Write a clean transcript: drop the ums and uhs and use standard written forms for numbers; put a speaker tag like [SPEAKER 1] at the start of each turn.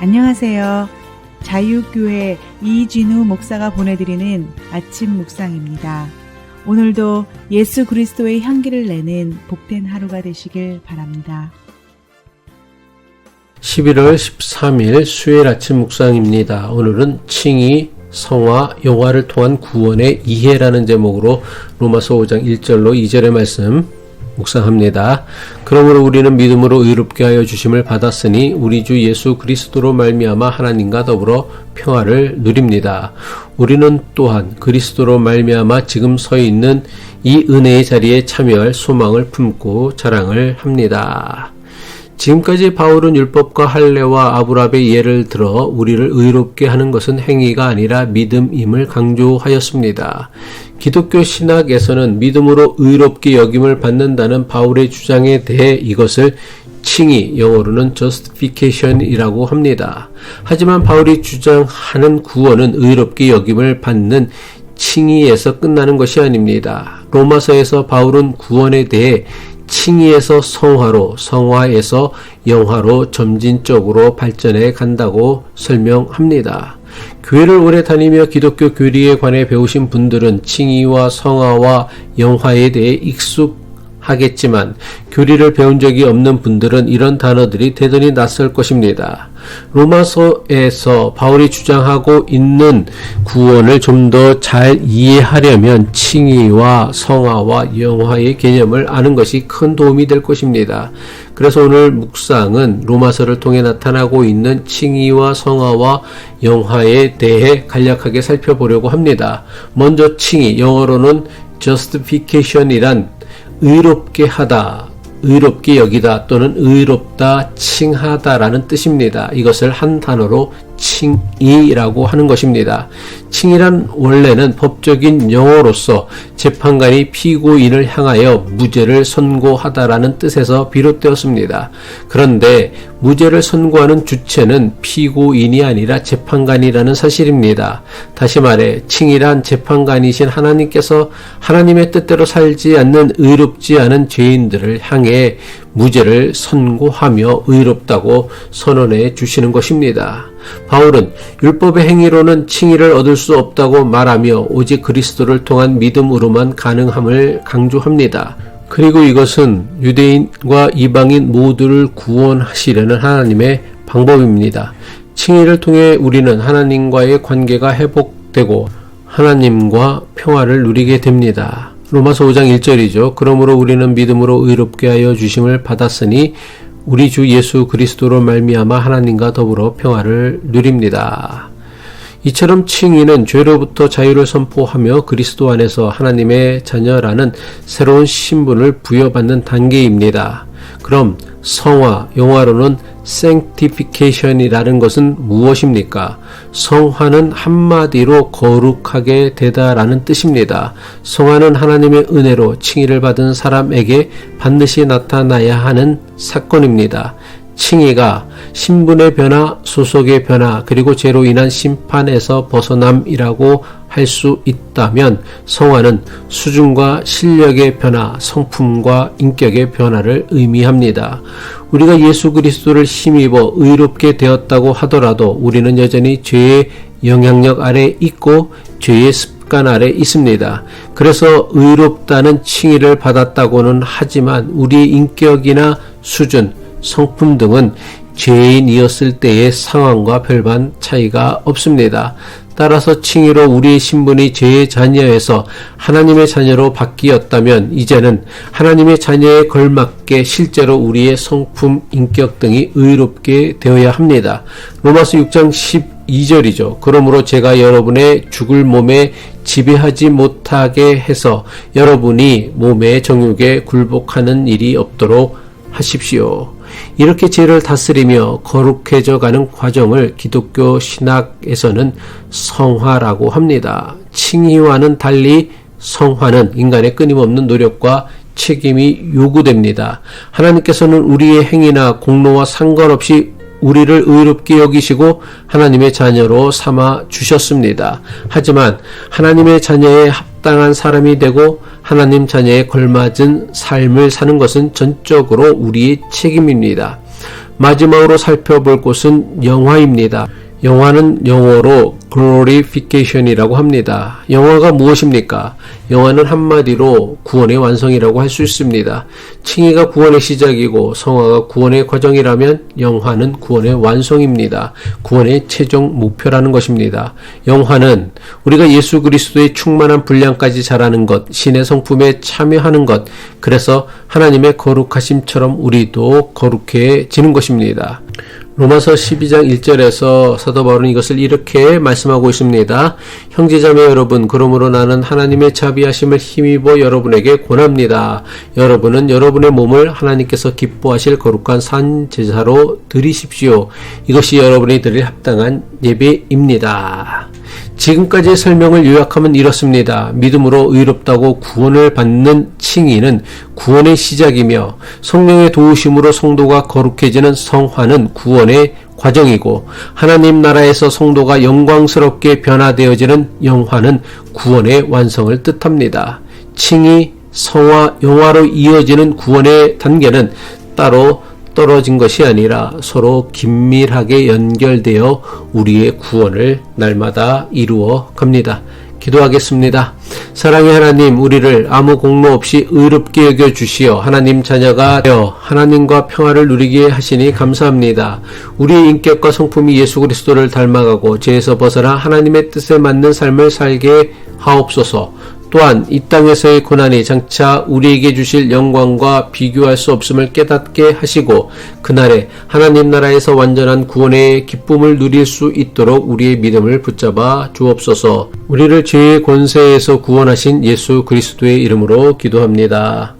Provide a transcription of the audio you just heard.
[SPEAKER 1] 안녕하세요. 자유교회 이진우 목사가 보내드리는 아침 묵상입니다. 오늘도 예수 그리스도의 향기를 내는 복된 하루가 되시길 바랍니다.
[SPEAKER 2] 11월 13일 수요일 아침 묵상입니다. 오늘은 칭의, 성화, 영화를 통한 구원의 이해라는 제목으로 로마서 5장 1절로 2절의 말씀 묵상합니다. 그러므로 우리는 믿음으로 의롭게 하여 주심을 받았으니 우리 주 예수 그리스도로 말미암아 하나님과 더불어 평화를 누립니다. 우리는 또한 그리스도로 말미암아 지금 서 있는 이 은혜의 자리에 참여할 소망을 품고 자랑을 합니다. 지금까지 바울은 율법과 할례와 아브라함의 예를 들어 우리를 의롭게 하는 것은 행위가 아니라 믿음임을 강조하였습니다. 기독교 신학에서는 믿음으로 의롭게 여김을 받는다는 바울의 주장에 대해 이것을 칭의, 영어로는 justification이라고 합니다. 하지만 바울이 주장하는 구원은 의롭게 여김을 받는 칭의에서 끝나는 것이 아닙니다. 로마서에서 바울은 구원에 대해 칭의에서 성화로, 성화에서 영화로 점진적으로 발전해 간다고 설명합니다. 교회를 오래 다니며 기독교 교리에 관해 배우신 분들은 칭의와 성화와 영화에 대해 익숙하겠지만 교리를 배운 적이 없는 분들은 이런 단어들이 대단히 낯설 것입니다. 로마서에서 바울이 주장하고 있는 구원을 좀 더 잘 이해하려면 칭의와 성화와 영화의 개념을 아는 것이 큰 도움이 될 것입니다. 그래서 오늘 묵상은 로마서를 통해 나타나고 있는 칭의와 성화와 영화에 대해 간략하게 살펴보려고 합니다. 먼저 칭의, 영어로는 justification이란 의롭게 하다, 의롭게 여기다 또는 의롭다, 칭하다라는 뜻입니다. 이것을 한 단어로 칭의라고 하는 것입니다. 칭의란 원래는 법적인 용어로서 재판관이 피고인을 향하여 무죄를 선고하다라는 뜻에서 비롯되었습니다. 그런데 무죄를 선고하는 주체는 피고인이 아니라 재판관이라는 사실입니다. 다시 말해 칭의란 재판관이신 하나님께서 하나님의 뜻대로 살지 않는 의롭지 않은 죄인들을 향해 무죄를 선고하며 의롭다고 선언해 주시는 것입니다. 바울은 율법의 행위로는 칭의를 얻을 수 없다고 말하며 오직 그리스도를 통한 믿음으로만 가능함을 강조합니다. 그리고 이것은 유대인과 이방인 모두를 구원하시려는 하나님의 방법입니다. 칭의를 통해 우리는 하나님과의 관계가 회복되고 하나님과 평화를 누리게 됩니다. 로마서 5장 1절이죠. 그러므로 우리는 믿음으로 의롭게 하여 주심을 받았으니 우리 주 예수 그리스도로 말미암아 하나님과 더불어 평화를 누립니다. 이처럼 칭의는 죄로부터 자유를 선포하며 그리스도 안에서 하나님의 자녀라는 새로운 신분을 부여받는 단계입니다. 그럼 성화, 영어로는 sanctification이라는 것은 무엇입니까? 성화는 한마디로 거룩하게 되다라는 뜻입니다. 성화는 하나님의 은혜로 칭의를 받은 사람에게 반드시 나타나야 하는 사건입니다. 칭의가 신분의 변화, 소속의 변화, 그리고 죄로 인한 심판에서 벗어남이라고 할 수 있다면 성화는 수준과 실력의 변화, 성품과 인격의 변화를 의미합니다. 우리가 예수 그리스도를 힘입어 의롭게 되었다고 하더라도 우리는 여전히 죄의 영향력 아래 있고 죄의 습관 아래 있습니다. 그래서 의롭다는 칭의를 받았다고는 하지만 우리의 인격이나 수준, 성품 등은 죄인이었을 때의 상황과 별반 차이가 없습니다. 따라서 칭의로 우리의 신분이 죄의 자녀에서 하나님의 자녀로 바뀌었다면 이제는 하나님의 자녀에 걸맞게 실제로 우리의 성품, 인격 등이 의롭게 되어야 합니다. 로마서 6장 12절이죠. 그러므로 제가 여러분의 죽을 몸에 지배하지 못하게 해서 여러분이 몸의 정욕에 굴복하는 일이 없도록 하십시오. 이렇게 죄를 다스리며 거룩해져 가는 과정을 기독교 신학에서는 성화라고 합니다. 칭의와는 달리 성화는 인간의 끊임없는 노력과 책임이 요구됩니다. 하나님께서는 우리의 행위나 공로와 상관없이 우리를 의롭게 여기시고 하나님의 자녀로 삼아 주셨습니다. 하지만 하나님의 자녀에 합당한 사람이 되고 하나님 자녀에 걸맞은 삶을 사는 것은 전적으로 우리의 책임입니다. 마지막으로 살펴볼 곳은 영화입니다. 영화는 영어로 glorification이라고 합니다. 영화가 무엇입니까? 영화는 한마디로 구원의 완성이라고 할 수 있습니다. 칭의가 구원의 시작이고 성화가 구원의 과정이라면 영화는 구원의 완성입니다. 구원의 최종 목표라는 것입니다. 영화는 우리가 예수 그리스도의 충만한 분량까지 자라는 것, 신의 성품에 참여하는 것, 그래서 하나님의 거룩하심처럼 우리도 거룩해지는 것입니다. 로마서 12장 1절에서 사도 바울은 이것을 이렇게 말씀하고 있습니다. 형제자매 여러분, 그러므로 나는 하나님의 자비하심을 힘입어 여러분에게 권합니다. 여러분은 여러분의 몸을 하나님께서 기뻐하실 거룩한 산 제사로 드리십시오. 이것이 여러분이 드릴 합당한 예배입니다. 지금까지의 설명을 요약하면 이렇습니다. 믿음으로 의롭다고 구원을 받는 칭의는 구원의 시작이며 성령의 도우심으로 성도가 거룩해지는 성화는 구원의 과정이고 하나님 나라에서 성도가 영광스럽게 변화되어지는 영화는 구원의 완성을 뜻합니다. 칭의, 성화, 영화로 이어지는 구원의 단계는 따로 떨어진 것이 아니라 서로 긴밀하게 연결되어 우리의 구원을 날마다 이루어 갑니다. 기도하겠습니다. 사랑의 하나님, 우리를 아무 공로 없이 의롭게 여겨 주시어 하나님 자녀가 되어 하나님과 평화를 누리게 하시니 감사합니다. 우리의 인격과 성품이 예수 그리스도를 닮아가고 죄에서 벗어나 하나님의 뜻에 맞는 삶을 살게 하옵소서. 또한 이 땅에서의 고난이 장차 우리에게 주실 영광과 비교할 수 없음을 깨닫게 하시고 그날에 하나님 나라에서 완전한 구원의 기쁨을 누릴 수 있도록 우리의 믿음을 붙잡아 주옵소서. 우리를 죄의 권세에서 구원하신 예수 그리스도의 이름으로 기도합니다.